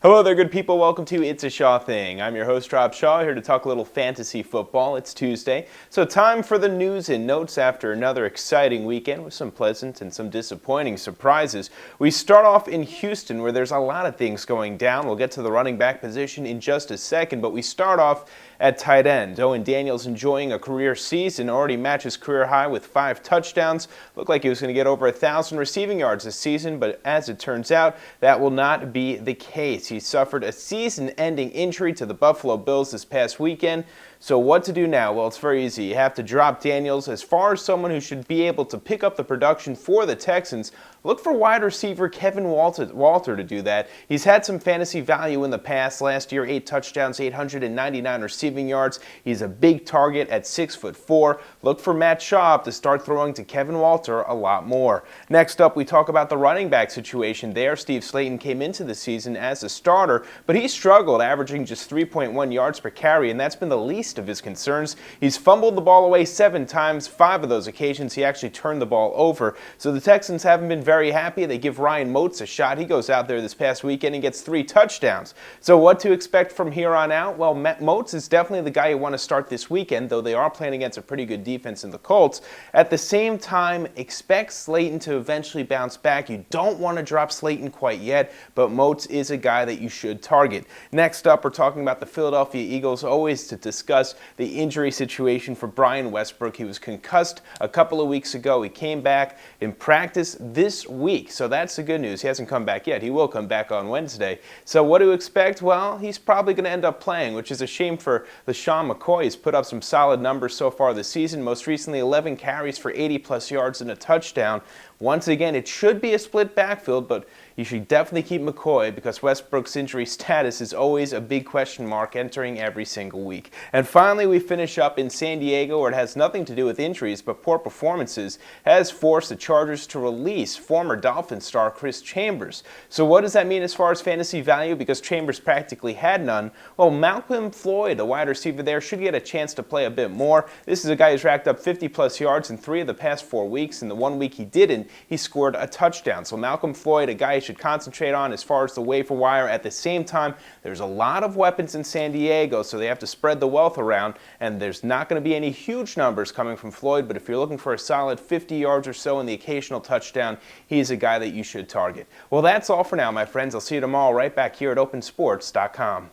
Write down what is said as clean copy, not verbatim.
Hello there, good people. Welcome to It's a Shaw Thing. I'm your host, Rob Shaw, here to talk a little fantasy football. It's Tuesday, so time for the news and notes after another exciting weekend with some pleasant and some disappointing surprises. We start off in Houston, where there's a lot of things going down. We'll get to the running back position in just a second, but we start off at tight end. Owen Daniels enjoying a career season, already matches career high with 5 touchdowns. Looked like he was going to get over 1,000 receiving yards this season, but as it turns out, that will not be the case. He suffered a season-ending injury to the Buffalo Bills this past weekend. So what to do now? Well, it's very easy. You have to drop Daniels. As far as someone who should be able to pick up the production for the Texans, look for wide receiver Kevin Walter to do that. He's had some fantasy value in the past. Last year, 8 touchdowns, 899 receiving yards. He's a big target at 6'4". Look for Matt Schaub to start throwing to Kevin Walter a lot more. Next up, we talk about the running back situation there. Steve Slayton came into the season as a starter, but he struggled, averaging just 3.1 yards per carry, and that's been the least of his concerns. He's fumbled the ball away 7 times. 5 of those occasions he actually turned the ball over. So the Texans haven't been very happy. They give Ryan Moats a shot. He goes out there this past weekend and gets 3 touchdowns. So what to expect from here on out? Well, Moats is definitely the guy you want to start this weekend, though they are playing against a pretty good defense in the Colts. At the same time, expect Slayton to eventually bounce back. You don't want to drop Slayton quite yet, but Moats is a guy that you should target. Next up, we're talking about the Philadelphia Eagles, always to discuss the injury situation for Brian Westbrook. He was concussed a couple of weeks ago. He came back in practice this week, so that's the good news. He hasn't come back yet. He will come back on Wednesday. So what to expect? Well, he's probably going to end up playing, which is a shame for LeSean McCoy. He's put up some solid numbers so far this season. Most recently, 11 carries for 80-plus yards and a touchdown. Once again, it should be a split backfield, but you should definitely keep McCoy because Westbrook's injury status is always a big question mark entering every single week. And finally, we finish up in San Diego, where it has nothing to do with injuries, but poor performances has forced the Chargers to release former Dolphins star Chris Chambers. So what does that mean as far as fantasy value? Because Chambers practically had none. Well, Malcolm Floyd, the wide receiver there, should get a chance to play a bit more. This is a guy who's racked up 50-plus yards in 3 of the past 4 weeks, and the 1 week he didn't, he scored a touchdown. So Malcolm Floyd, a guy you should concentrate on as far as the waiver wire. At the same time, there's a lot of weapons in San Diego, so they have to spread the wealth around, and there's not going to be any huge numbers coming from Floyd, but if you're looking for a solid 50 yards or so and the occasional touchdown, he's a guy that you should target. Well, that's all for now, my friends. I'll see you tomorrow right back here at opensports.com.